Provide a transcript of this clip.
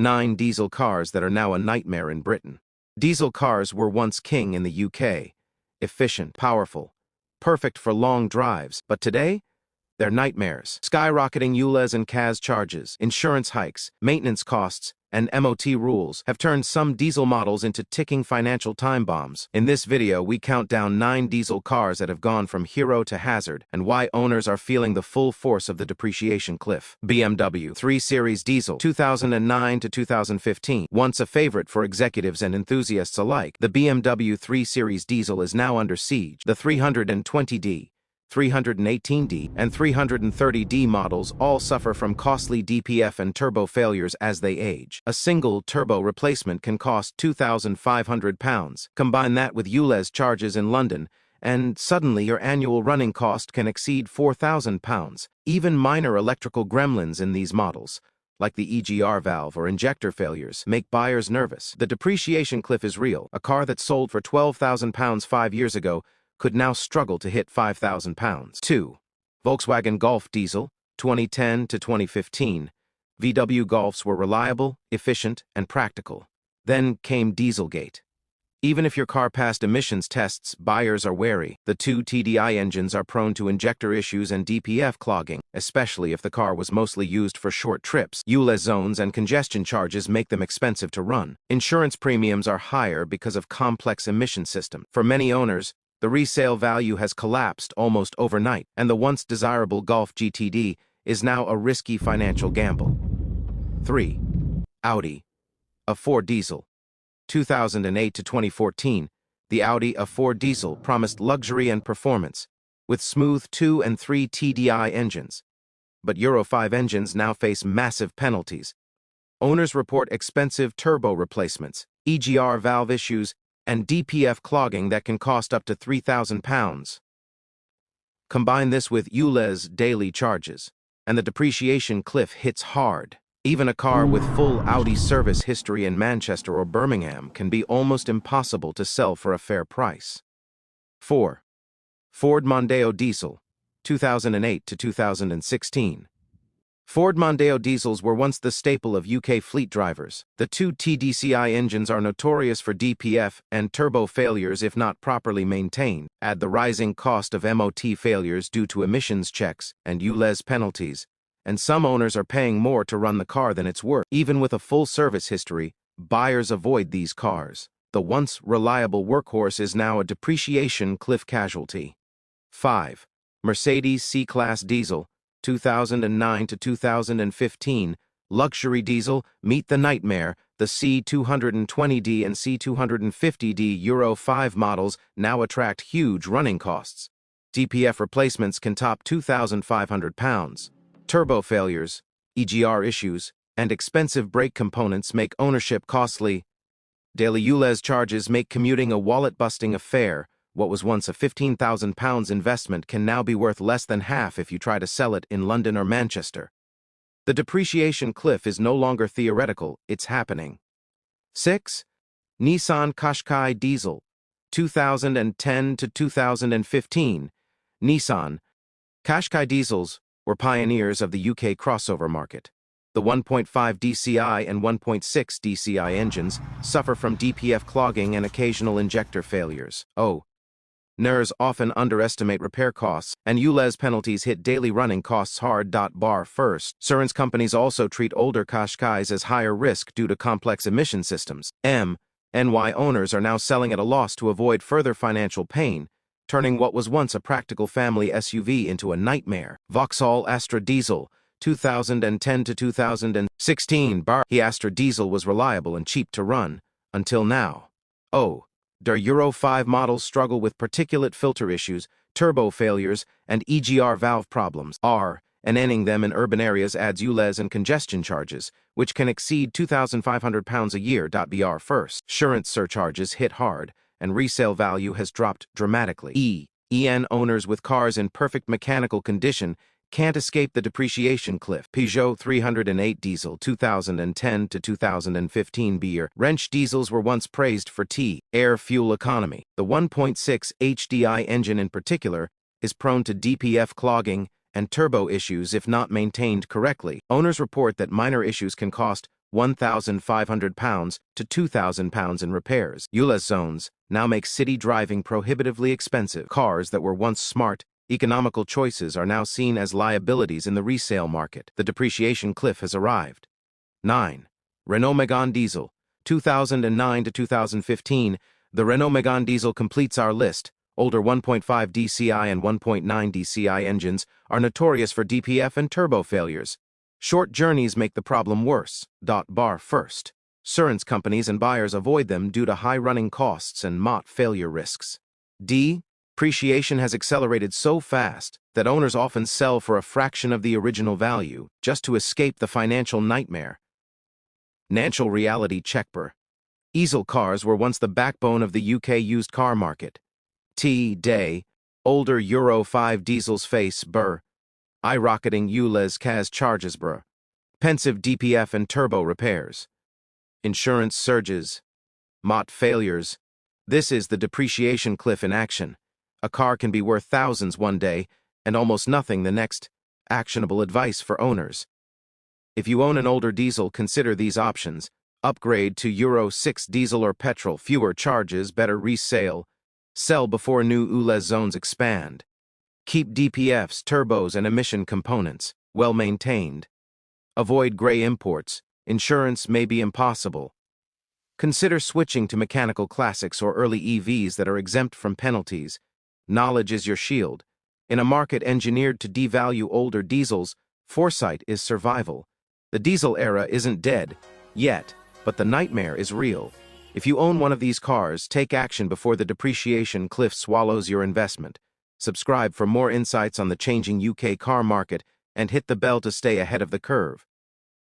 9 diesel cars that are now a nightmare in Britain. Diesel cars were once king in the UK. Efficient, powerful, perfect for long drives, but today, they're nightmares. Skyrocketing ULEZ and CAS charges, insurance hikes, maintenance costs, and MOT rules have turned some diesel models into ticking financial time bombs. In this video, we count down 9 diesel cars that have gone from hero to hazard and why owners are feeling the full force of the depreciation cliff. BMW 3 Series Diesel, 2009 to 2015. Once a favorite for executives and enthusiasts alike, the BMW 3 Series Diesel is now under siege. The 320D, 318D, and 330D models all suffer from costly DPF and turbo failures as they age. A single turbo replacement can cost £2,500. Combine that with ULEZ charges in London, and suddenly your annual running cost can exceed £4,000. Even minor electrical gremlins in these models, like the EGR valve or injector failures, make buyers nervous. The depreciation cliff is real. A car that sold for £12,000 5 years ago could now struggle to hit £5,000. 2. Volkswagen Golf Diesel, 2010 to 2015. VW Golfs were reliable, efficient, and practical. Then came Dieselgate. Even if your car passed emissions tests, buyers are wary. The 2 TDI engines are prone to injector issues and DPF clogging, especially if the car was mostly used for short trips. ULEZ zones and congestion charges make them expensive to run. Insurance premiums are higher because of complex emission system. For many owners, the resale value has collapsed almost overnight, and the once desirable Golf GTD is now a risky financial gamble. 3. Audi A4 Diesel, 2008 to 2014. The Audi A4 Diesel promised luxury and performance, with smooth 2 and 3 TDI engines. But Euro 5 engines now face massive penalties. Owners report expensive turbo replacements, EGR valve issues, and DPF clogging that can cost up to £3,000. Combine this with ULEZ daily charges, and the depreciation cliff hits hard. Even a car with full Audi service history in Manchester or Birmingham can be almost impossible to sell for a fair price. 4. Ford Mondeo Diesel, 2008 to 2016. Ford Mondeo diesels were once the staple of UK fleet drivers. The 2 TDCI engines are notorious for DPF and turbo failures if not properly maintained. Add the rising cost of MOT failures due to emissions checks and ULEZ penalties, and some owners are paying more to run the car than it's worth. Even with a full service history, buyers avoid these cars. The once reliable workhorse is now a depreciation cliff casualty. 5. Mercedes C-Class Diesel, 2009 to 2015. Luxury diesel, meet the nightmare. The C220D and C250D Euro 5 models now attract huge running costs. DPF replacements can top £2,500. Turbo failures, EGR issues, and expensive brake components make ownership costly. Daily ULEZ charges make commuting a wallet-busting affair. What was once a £15,000 investment can now be worth less than half if you try to sell it in London or Manchester. The depreciation cliff is no longer theoretical, it's happening. 6. Nissan Qashqai Diesel, 2010 to 2015. Nissan Qashqai diesels were pioneers of the UK crossover market. The 1.5 DCI and 1.6 DCI engines suffer from DPF clogging and occasional injector failures. NERs often underestimate repair costs, and ULEZ penalties hit daily running costs hard. Bar first. Insurance companies also treat older Qashqais as higher risk due to complex emission systems. NY owners are now selling at a loss to avoid further financial pain, turning what was once a practical family SUV into a nightmare. Vauxhall Astra Diesel, 2010 to 2016. The Astra Diesel was reliable and cheap to run, until now. Their Euro 5 models struggle with particulate filter issues, turbo failures, and EGR valve problems. And ending them in urban areas adds ULEZ and congestion charges, which can exceed £2,500 a year. Br first. Insurance surcharges hit hard, and resale value has dropped dramatically. EN owners with cars in perfect mechanical condition can't escape the depreciation cliff. Peugeot 308 Diesel, 2010 to 2015. Wrench diesels were once praised for air fuel economy. The 1.6 HDI engine in particular is prone to DPF clogging and turbo issues if not maintained correctly. Owners report that minor issues can cost £1,500 to £2,000 in repairs. ULEZ zones now make city driving prohibitively expensive. Cars that were once smart, economical choices are now seen as liabilities in the resale market. The depreciation cliff has arrived. 9. Renault Megane Diesel. 2009 to 2015, the Renault Megane Diesel completes our list. Older 1.5 DCI and 1.9 DCI engines are notorious for DPF and turbo failures. Short journeys make the problem worse. First. Insurance companies and buyers avoid them due to high running costs and MOT failure risks. Depreciation has accelerated so fast that owners often sell for a fraction of the original value just to escape the financial nightmare. Financial reality check. Diesel cars were once the backbone of the UK used car market. Today, older Euro 5 diesels face eye-rocketing ULEZ CAS charges pensive DPF and turbo repairs. Insurance surges. MOT failures. This is the depreciation cliff in action. A car can be worth thousands one day and almost nothing the next. Actionable advice for owners. If you own an older diesel, consider these options. Upgrade to Euro 6 diesel or petrol, fewer charges, better resale. Sell before new ULEZ zones expand. Keep DPFs, turbos, and emission components well maintained. Avoid gray imports. Insurance may be impossible. Consider switching to mechanical classics or early EVs that are exempt from penalties. Knowledge is your shield. In a market engineered to devalue older diesels, foresight is survival. The diesel era isn't dead yet, but the nightmare is real. If you own one of these cars, take action before the depreciation cliff swallows your investment. Subscribe for more insights on the changing UK car market and hit the bell to stay ahead of the curve.